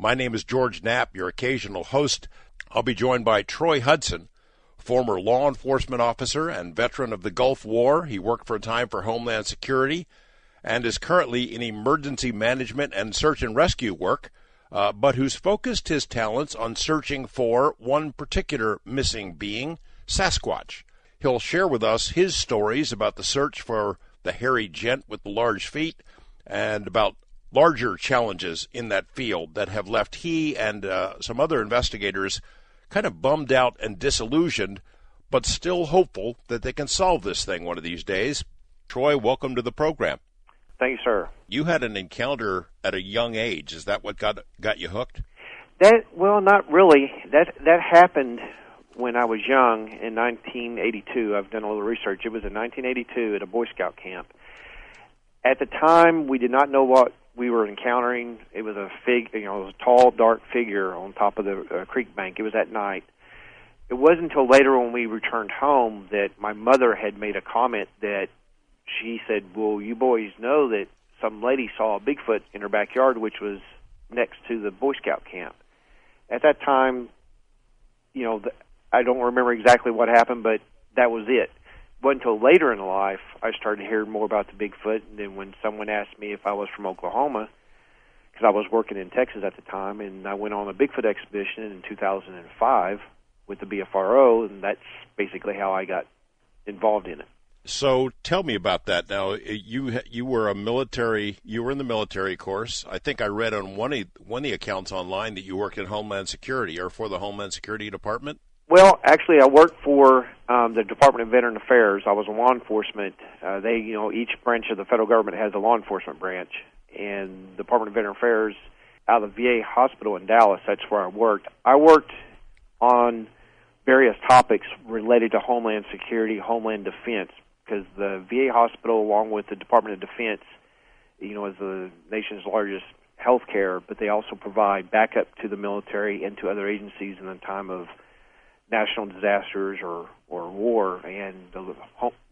My name is George Knapp, your occasional host. I'll be joined by Troy Hudson, former law enforcement officer and veteran of the Gulf War. He worked for a time for Homeland Security and is currently in emergency management and search and rescue work, but who's focused his talents on searching for one particular missing being, Sasquatch. He'll share with us his stories about the search for the hairy gent with the large feet and about larger challenges in that field that have left he and some other investigators kind of bummed out and disillusioned, but still hopeful that they can solve this thing one of these days. Troy, welcome to the program. Thank you, sir. You had an encounter at a young age. Is that what got you hooked? Well, not really. That happened when I was young in 1982. I've done a little research. It was in 1982 at a Boy Scout camp. At the time, we did not know what we were encountering. It was it was a tall, dark figure on top of the creek bank. It was at night. It wasn't until later when we returned home that my mother had made a comment that she said, well, you boys know that some lady saw a Bigfoot in her backyard, which was next to the Boy Scout camp. At that time, I don't remember exactly what happened, but that was it. It wasn't until later in life I started to hear more about the Bigfoot, and then when someone asked me if I was from Oklahoma, because I was working in Texas at the time, and I went on a Bigfoot expedition in 2005 with the BFRO, and that's basically how I got involved in it. So tell me about that. Now, you were in the military course. I think I read on one of the accounts online that you worked in Homeland Security or for the Homeland Security Department. Well, actually, I worked for the Department of Veteran Affairs. I was in law enforcement. Each branch of the federal government has a law enforcement branch, and the Department of Veteran Affairs out of the VA hospital in Dallas, that's where I worked. I worked on various topics related to Homeland Security, Homeland Defense, because the VA hospital, along with the Department of Defense, is the nation's largest health care, but they also provide backup to the military and to other agencies in the time of national disasters or war. And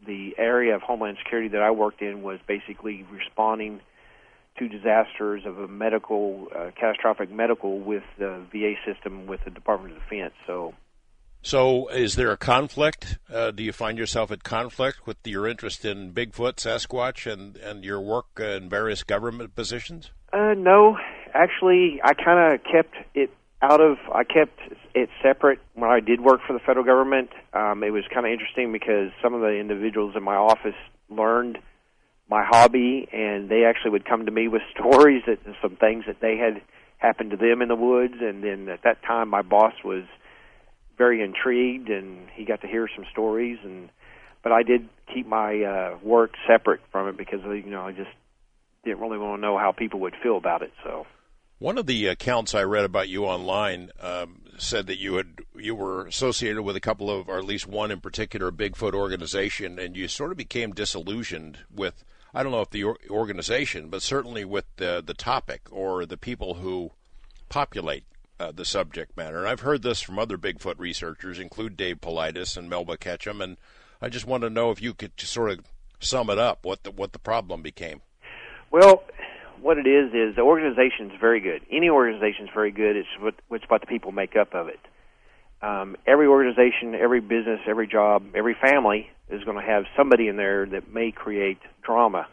the area of Homeland Security that I worked in was basically responding to disasters of a catastrophic medical with the VA system with the Department of Defense. So is there a conflict? Do you find yourself at conflict with your interest in Bigfoot, Sasquatch, and your work in various government positions? No. Actually, I kind of kept it separate when I did work for the federal government. It was kind of interesting because some of the individuals in my office learned my hobby, and they actually would come to me with stories some things that they had happened to them in the woods. And then at that time, my boss was very intrigued, and he got to hear some stories. But I did keep my work separate from it because I just didn't really want to know how people would feel about it. So, one of the accounts I read about you online said that you were associated with a couple of, or at least one in particular, Bigfoot organization, and you sort of became disillusioned with, I don't know if the organization, but certainly with the topic or the people who populate the subject matter. And I've heard this from other Bigfoot researchers, include Dave Paulides and Melba Ketchum, and I just want to know if you could just sort of sum it up, what the problem became. Well, what it is the organization is very good. Any organization is very good. It's what the people make up of it. Every organization, every business, every job, every family is going to have somebody in there that may create drama.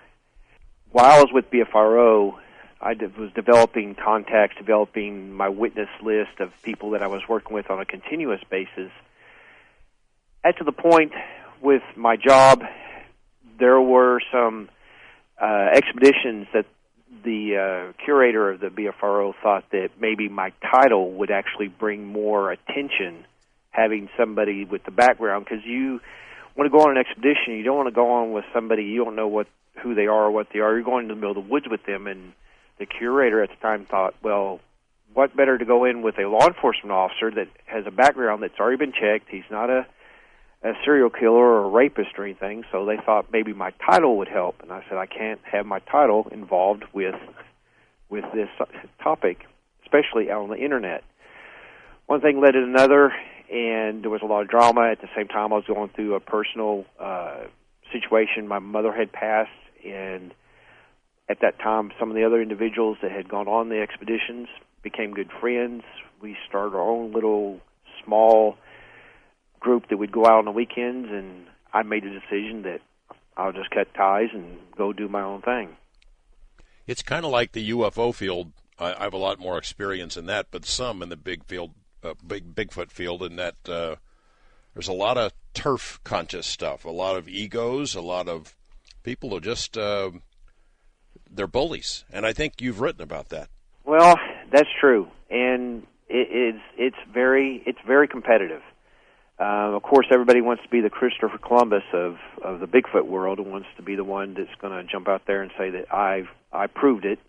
While I was with BFRO, I was developing contacts, developing my witness list of people that I was working with on a continuous basis. To the point with my job, there were some expeditions that the curator of the BFRO thought that maybe my title would actually bring more attention, having somebody with the background, because you want to go on an expedition, you don't want to go on with somebody you don't know who they are or what they are. You're going to the middle of the woods with them, and the curator at the time thought, well, what better to go in with a law enforcement officer that has a background that's already been checked. He's not a serial killer or a rapist or anything, so they thought maybe my title would help. And I said, I can't have my title involved with this topic, especially out on the Internet. One thing led to another, and there was a lot of drama. At the same time, I was going through a personal situation. My mother had passed, and at that time, some of the other individuals that had gone on the expeditions became good friends. We started our own little small group that would go out on the weekends, and I made a decision that I'll just cut ties and go do my own thing. It's kind of like the UFO field. I have a lot more experience in that, but some in the Bigfoot field, in that there's a lot of turf conscious stuff, a lot of egos, a lot of people who just they're bullies, and I think you've written about that. Well, that's true, and it's very competitive. Of course, everybody wants to be the Christopher Columbus of the Bigfoot world, and wants to be the one that's going to jump out there and say that I proved it.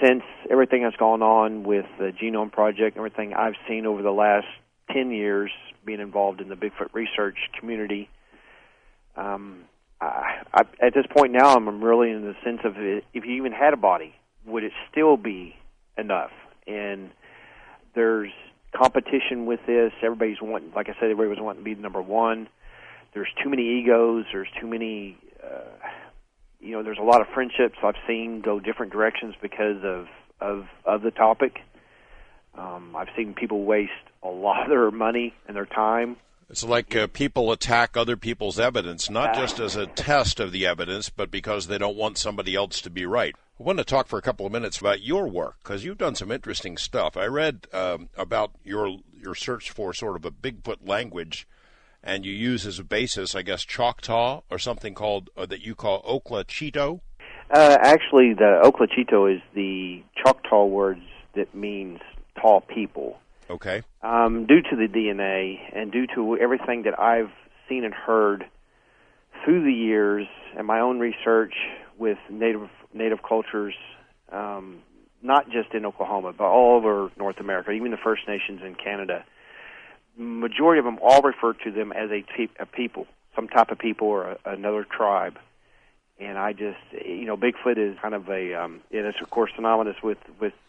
Since everything that's gone on with the Genome Project, everything I've seen over the last 10 years being involved in the Bigfoot research community, at this point now, I'm really in the sense of if you even had a body, would it still be enough? And there's competition with this. Everybody's wanting, like I said, everybody was wanting to be number one. There's too many egos. There's too many, there's a lot of friendships I've seen go different directions because of the topic. I've seen people waste a lot of their money and their time. It's like people attack other people's evidence, not just as a test of the evidence, but because they don't want somebody else to be right. I want to talk for a couple of minutes about your work, because you've done some interesting stuff. I read about your search for sort of a Bigfoot language, and you use as a basis, I guess, Choctaw or something called that you call Oklachito. Actually, the Oklachito is the Choctaw words that means tall people. Okay. Due to the DNA and due to everything that I've seen and heard through the years and my own research with native cultures, not just in Oklahoma, but all over North America, even the First Nations in Canada, majority of them all refer to them as a people, some type of people or another tribe. And I just, Bigfoot is kind of it's of course synonymous with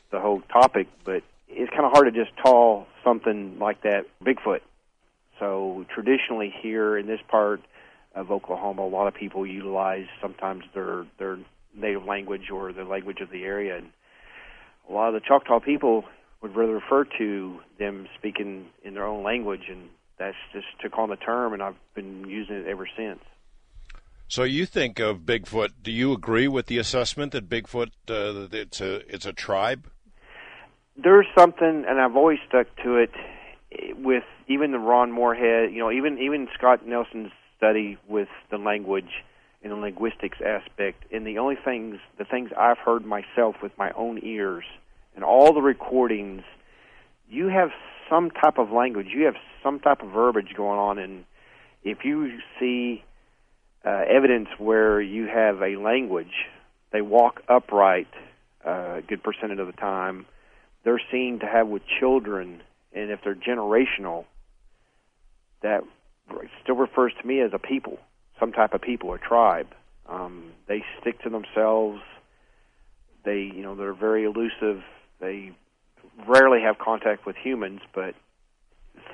the whole topic, but it's kind of hard to just call something like that Bigfoot. So traditionally here in this part of Oklahoma, a lot of people utilize sometimes their native language or the language of the area. And a lot of the Choctaw people would rather refer to them speaking in their own language, and that's just took on the term, and I've been using it ever since. So you think of Bigfoot, do you agree with the assessment that Bigfoot, it's a tribe? There's something, and I've always stuck to it, with even the Ron Moorhead, even Scott Nelson's study with the language and the linguistics aspect, and the things I've heard myself with my own ears, and all the recordings, you have some type of language, you have some type of verbiage going on, and if you see evidence where you have a language, they walk upright a good percentage of the time, they're seen to have with children, and if they're generational, that still refers to me as a people, some type of people, a tribe. They stick to themselves. They're very elusive. They rarely have contact with humans, but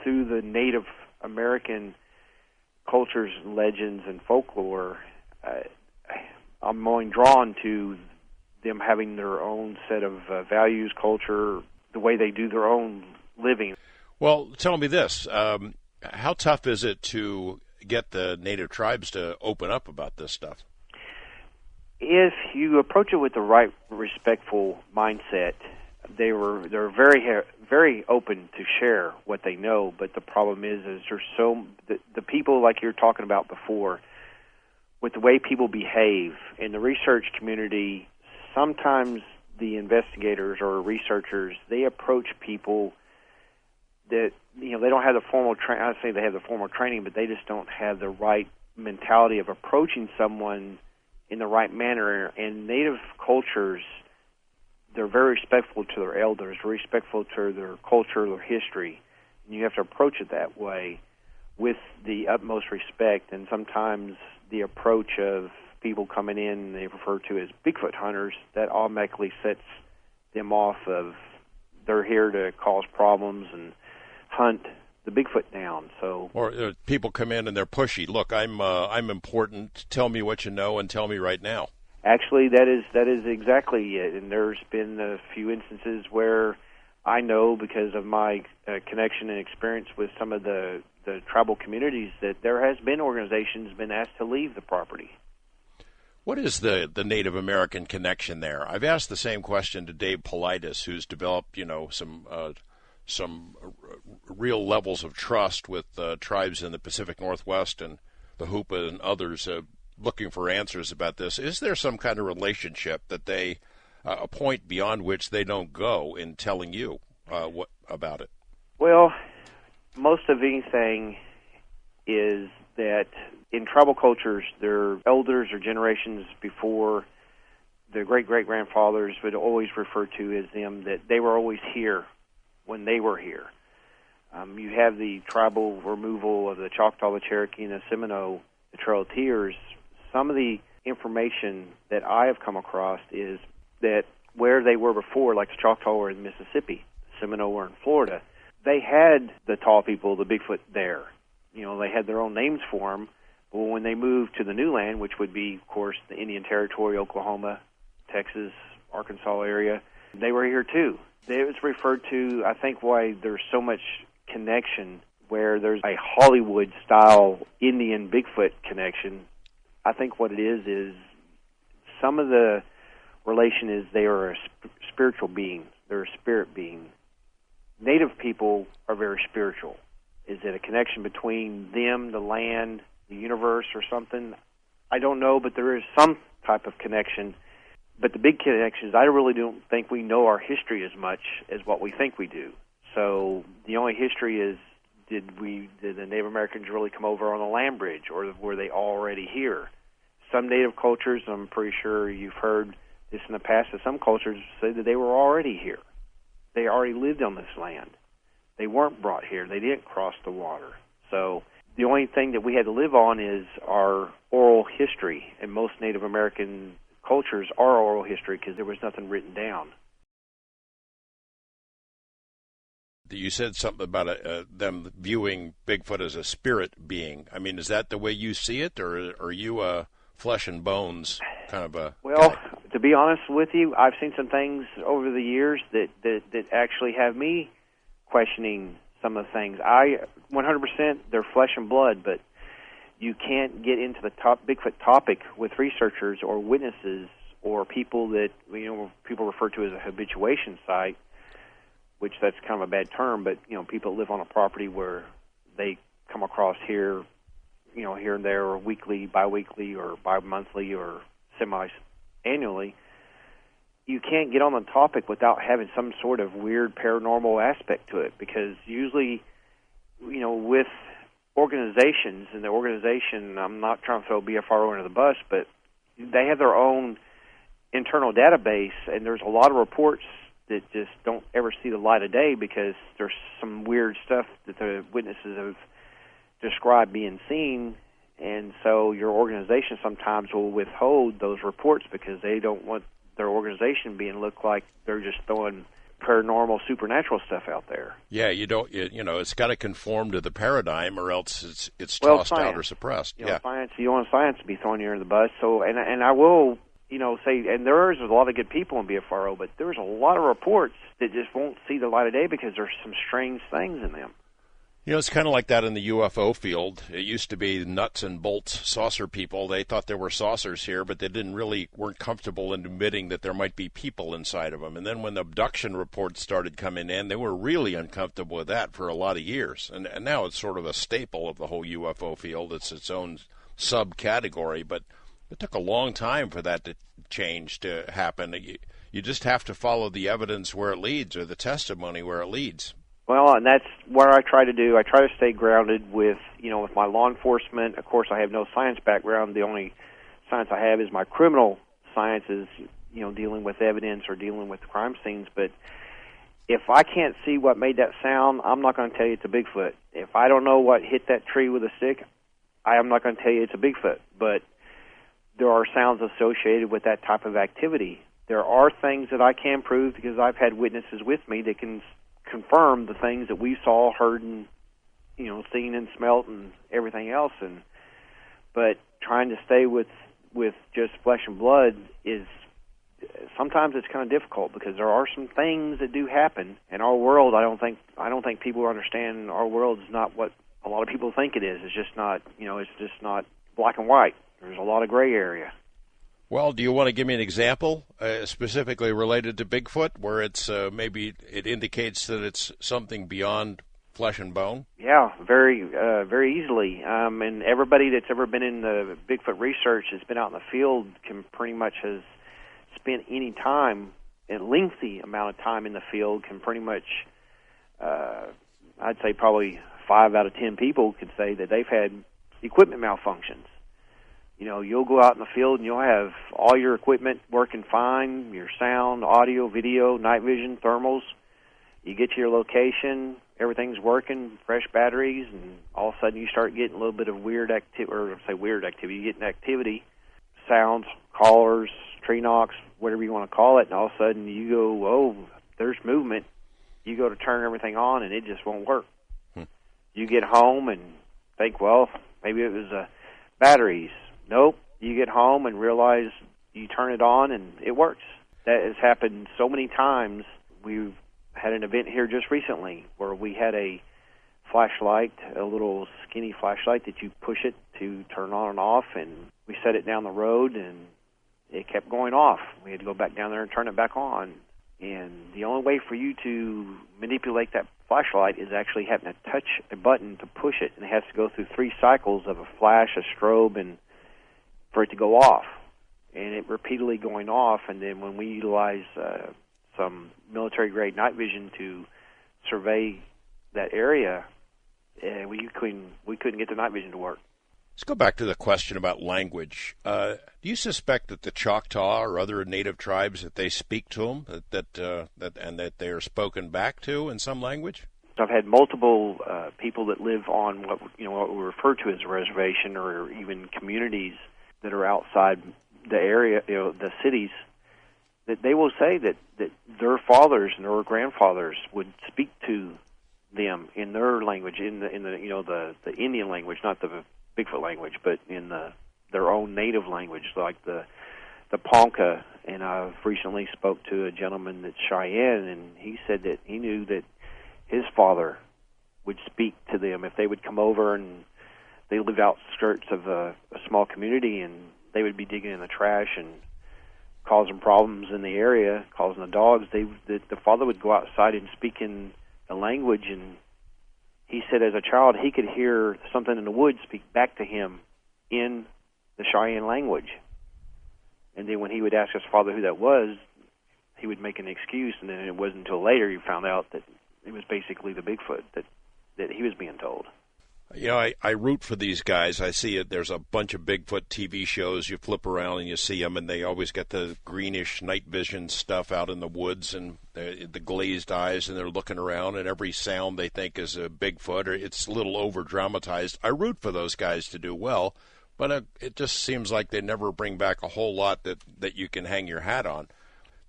through the Native American cultures, legends, and folklore, I'm more drawn to them having their own set of values, culture, the way they do their own living. Well, tell me this. How tough is it to get the native tribes to open up about this stuff? If you approach it with the right respectful mindset, they're very very open to share what they know. But the problem is there's the people like you're talking about before, with the way people behave in the research community. Sometimes the investigators or researchers, they approach people that they don't have the formal training. I say they have the formal training, but they just don't have the right mentality of approaching someone in the right manner. And native cultures, they're very respectful to their elders, very respectful to their culture, their history. And you have to approach it that way with the utmost respect. And sometimes the approach of people coming in they refer to as Bigfoot hunters, that automatically sets them off of they're here to cause problems and hunt the Bigfoot down. So, or people come in and they're pushy. Look, I'm important. Tell me what you know and tell me right now. Actually, that is exactly it. And there's been a few instances where I know, because of my connection and experience with some of the tribal communities, that there has been organizations been asked to leave the property. What is the Native American connection there? I've asked the same question to Dave Politis, who's developed, some real levels of trust with tribes in the Pacific Northwest and the Hoopa and others, looking for answers about this. Is there some kind of relationship that they, a point beyond which they don't go in telling you what about it? Well, most of anything is that in tribal cultures, their elders or generations before, their great-great-grandfathers would always refer to as them, that they were always here when they were here. You have the tribal removal of the Choctaw, the Cherokee, and the Seminole, the Trail of Tears. Some of the information that I have come across is that where they were before, like the Choctaw were in Mississippi, the Seminole were in Florida, they had the tall people, the Bigfoot, there. They had their own names for them. But when they moved to the new land, which would be, of course, the Indian Territory, Oklahoma, Texas, Arkansas area, they were here too. It was referred to, I think, why there's so much connection, where there's a Hollywood-style Indian Bigfoot connection. I think what it is some of the relation is they are a spiritual being. They're a spirit being. Native people are very spiritual. Is it a connection between them, the land, the universe, or something? I don't know, but there is some type of connection. But the big connection is I really don't think we know our history as much as what we think we do. So the only history is, did the Native Americans really come over on a land bridge, or were they already here? Some Native cultures, I'm pretty sure you've heard this in the past, that some cultures say that they were already here. They already lived on this land. They weren't brought here. They didn't cross the water. So the only thing that we had to live on is our oral history, and most Native American cultures are oral history because there was nothing written down. You said something about them viewing Bigfoot as a spirit being. I mean, is that the way you see it, or are you a flesh and bones kind of a Well, guy? To be honest with you, I've seen some things over the years that actually have me questioning some of the things. 100%, they're flesh and blood, but you can't get into the Bigfoot topic with researchers or witnesses or people that people refer to as a habituation site, which that's kind of a bad term, but people live on a property where they come across here and there, or weekly, bi-weekly, or bi-monthly, or semi-annually. You can't get on the topic without having some sort of weird paranormal aspect to it, because usually, with organizations, and the organization, I'm not trying to throw BFRO under the bus, but they have their own internal database, and there's a lot of reports that just don't ever see the light of day because there's some weird stuff that the witnesses have described being seen, and so your organization sometimes will withhold those reports because they don't want their organization being looked like they're just throwing paranormal, supernatural stuff out there. Yeah, it's got to conform to the paradigm, or else it's tossed out or suppressed. You don't want science to be thrown you under the bus. So, and I will, say, and there's a lot of good people in BFRO, but there's a lot of reports that just won't see the light of day because there's some strange things in them. It's kind of like that in the UFO field. It used to be nuts and bolts saucer people. They thought there were saucers here, but they weren't comfortable in admitting that there might be people inside of them. And then when the abduction reports started coming in, they were really uncomfortable with that for a lot of years. And now it's sort of a staple of the whole UFO field. It's its own subcategory, but it took a long time for that to change, to happen. You just have to follow the evidence where it leads, or the testimony where it leads. Well, and that's what I try to do. I try to stay grounded with my law enforcement. Of course, I have no science background. The only science I have is my criminal sciences, dealing with evidence or dealing with crime scenes. But if I can't see what made that sound, I'm not going to tell you it's a Bigfoot. If I don't know what hit that tree with a stick, I am not going to tell you it's a Bigfoot. But there are sounds associated with that type of activity. There are things that I can prove because I've had witnesses with me that can confirm the things that we saw, heard, and seen and smelt and everything else. But trying to stay with with just flesh and blood is sometimes it's kind of difficult, because there are some things that do happen in our world. I don't think people understand our world is not what a lot of people think it is. It's just not, it's just not black and white. There's a lot of gray area. Well, do you want to give me an example specifically related to Bigfoot, where it's maybe it indicates that it's something beyond flesh and bone? Yeah, very easily. And everybody that's ever been in the Bigfoot research, that's been out in the field, can pretty much has spent any time, a lengthy amount of time in the field, can pretty much, I'd say probably 5 out of 10 people could say that they've had equipment malfunctions. You'll go out in the field and you'll have all your equipment working fine, your sound, audio, video, night vision, thermals. You get to your location, everything's working, fresh batteries, and all of a sudden you start getting a little bit of weird activity, you get an activity, sounds, callers, tree knocks, whatever you want to call it, and all of a sudden you go, oh, there's movement. You go to turn everything on and it just won't work. You get home and think, well, maybe it was batteries. Nope. You get home and realize you turn it on and it works. That has happened so many times. We've had an event here just recently where we had a flashlight, a little skinny flashlight that you push it to turn on and off, and we set it down the road and it kept going off. We had to go back down there and turn it back on. And the only way for you to manipulate that flashlight is actually having to touch a button to push it, and it has to go through 3 cycles of a flash, a strobe, and for it to go off. And it repeatedly going off, and then when we utilize some military-grade night vision to survey that area, we couldn't get the night vision to work. Let's go back to the question about language. Do you suspect that the Choctaw or other native tribes, that they speak to them, that they are spoken back to in some language? I've had multiple people that live on what we refer to as a reservation, or even communities that are outside the area, the cities, that they will say that their fathers and their grandfathers would speak to them in their language, in the Indian language, not the Bigfoot language, but in their own native language, like the Ponca. And I've recently spoke to a gentleman that's Cheyenne, and he said that he knew that his father would speak to them if they would come over, and they live outskirts of a small community, and they would be digging in the trash and causing problems in the area, causing the dogs. The father would go outside and speak in the language, and he said as a child he could hear something in the woods speak back to him in the Cheyenne language. And then when he would ask his father who that was, he would make an excuse, and then it wasn't until later he found out that it was basically the Bigfoot that he was being told. I root for these guys. I see it. There's a bunch of Bigfoot TV shows. You flip around and you see them, and they always get the greenish night vision stuff out in the woods and the glazed eyes, and they're looking around, and every sound they think is a Bigfoot, or it's a little over-dramatized. I root for those guys to do well, but it just seems like they never bring back a whole lot that you can hang your hat on.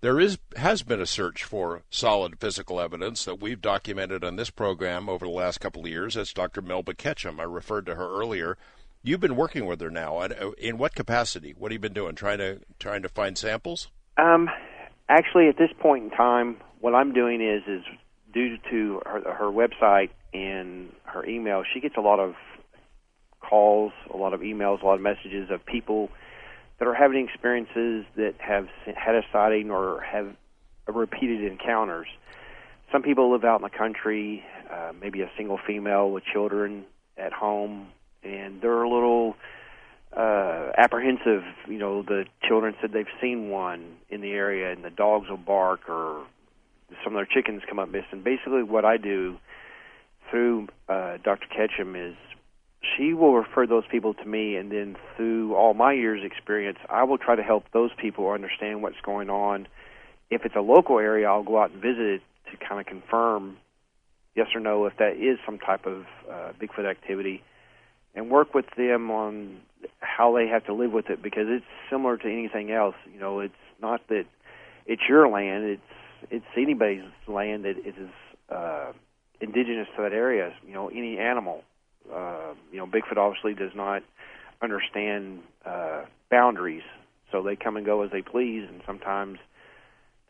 There has been a search for solid physical evidence that we've documented on this program over the last couple of years. That's Dr. Melba Ketchum. I referred to her earlier. You've been working with her now. In what capacity? What have you been doing? Trying to find samples? Actually, at this point in time, what I'm doing is due to her website and her email, she gets a lot of calls, a lot of emails, a lot of messages of people that are having experiences that have had a sighting or have repeated encounters. Some people live out in the country, maybe a single female with children at home, and they're a little apprehensive. The children said they've seen one in the area, and the dogs will bark, or some of their chickens come up missing. Basically, what I do through Dr. Ketchum is she will refer those people to me, and then through all my years' experience, I will try to help those people understand what's going on. If it's a local area, I'll go out and visit it to kind of confirm yes or no if that is some type of Bigfoot activity, and work with them on how they have to live with it, because it's similar to anything else. It's not that it's your land, it's anybody's land that is indigenous to that area. Any animal. Bigfoot obviously does not understand boundaries, so they come and go as they please, and sometimes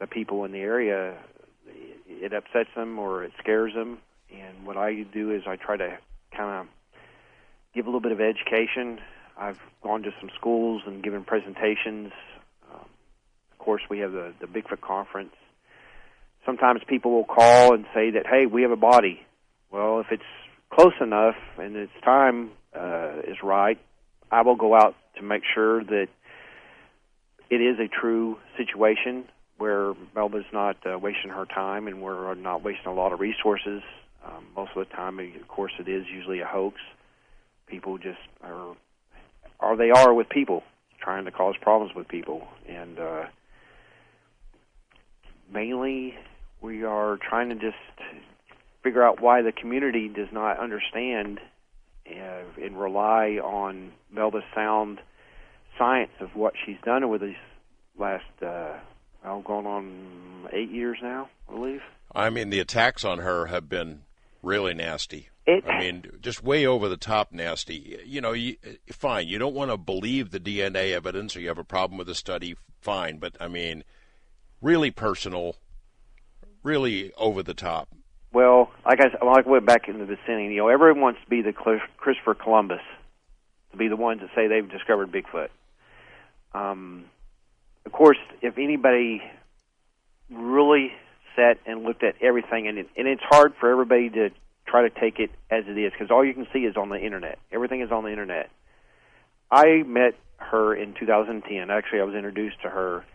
the people in the area, it upsets them or it scares them. And what I do is I try to kind of give a little bit of education. I've gone to some schools and given presentations. Of course, we have the Bigfoot conference. Sometimes people will call and say that, hey, we have a body. Well, if it's close enough and its time is right, I will go out to make sure that it is a true situation where Melba's not wasting her time and we're not wasting a lot of resources. Most of the time, of course, it is usually a hoax. People just are they are with people, trying to cause problems with people. And mainly, we are trying to just figure out why the community does not understand and rely on Melba's sound science of what she's done over these last, going on 8 years now, I believe. I mean, the attacks on her have been really nasty. I mean, just way over the top nasty. You know, fine, you don't want to believe the DNA evidence or you have a problem with the study, fine. But, I mean, really personal, really over the top. Well, like I went back in the vicinity, you know, everyone wants to be the Christopher Columbus, to be the ones that say they've discovered Bigfoot. Of course, if anybody really sat and looked at everything, and it's hard for everybody to try to take it as it is, because all you can see is on the Internet. Everything is on the Internet. I met her in 2010. Actually, I was introduced to her,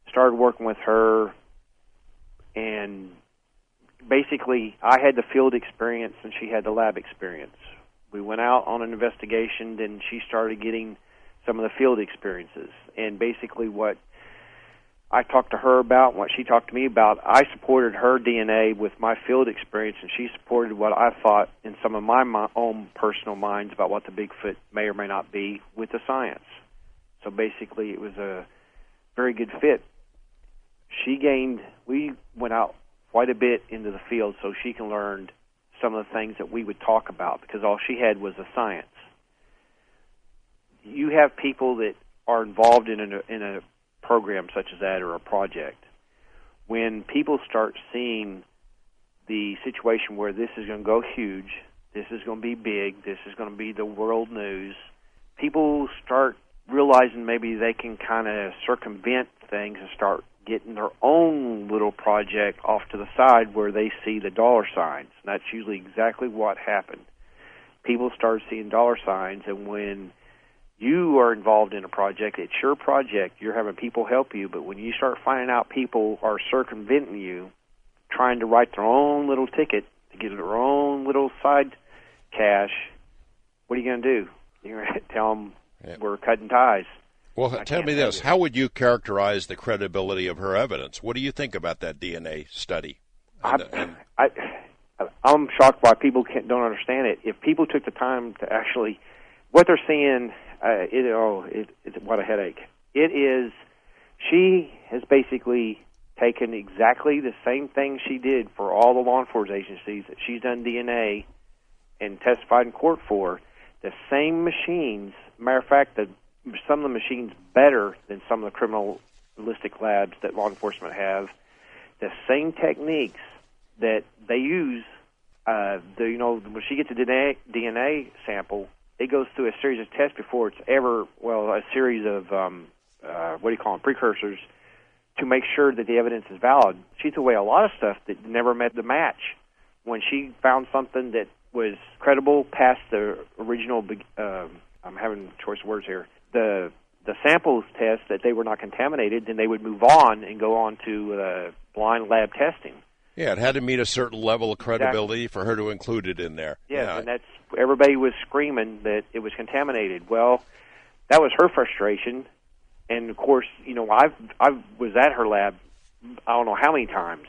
started working with her, and basically, I had the field experience and she had the lab experience. We went out on an investigation, then she started getting some of the field experiences. And basically what I talked to her about, what she talked to me about, I supported her DNA with my field experience, and she supported what I thought in some of my own personal minds about what the Bigfoot may or may not be with the science. So basically, it was a very good fit. We went out quite a bit into the field so she can learn some of the things that we would talk about, because all she had was the science. You have people that are involved in a program such as that or a project. When people start seeing the situation where this is going to go huge, this is going to be big, this is going to be the world news, people start realizing maybe they can kind of circumvent things and start getting their own little project off to the side where they see the dollar signs. And that's usually exactly what happened. People start seeing dollar signs, and when you are involved in a project, it's your project, you're having people help you, but when you start finding out people are circumventing you, trying to write their own little ticket to get their own little side cash, what are you going to do? You're going to tell them we're cutting ties. Well, tell me this. How would you characterize the credibility of her evidence? What do you think about that DNA study? I'm shocked why people don't understand it. If people took the time to actually, what they're seeing, it's what a headache. It is, she has basically taken exactly the same thing she did for all the law enforcement agencies that she's done DNA and testified in court for. The same machines, matter of fact, some of the machines better than some of the criminalistic labs that law enforcement have. The same techniques that they use, when she gets a DNA sample, it goes through a series of tests before it's a series of, precursors to make sure that the evidence is valid. She threw away a lot of stuff that never met the match. When she found something that was credible past the original, I'm having choice of words here, the samples test that they were not contaminated, then they would move on and go on to blind lab testing. Yeah, it had to meet a certain level of credibility for her to include it in there. Yes, and everybody was screaming that it was contaminated. Well, that was her frustration, and of course, I was at her lab, I don't know how many times,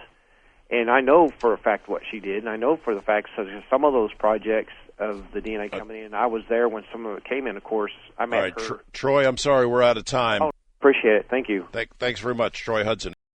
and I know for a fact what she did, and I know for the fact some of those projects of the DNA coming in, I was there when some of it came in. Of course, I met her. Troy, I'm sorry, we're out of time. Oh, appreciate it. Thank you. Thanks very much, Troy Hudson.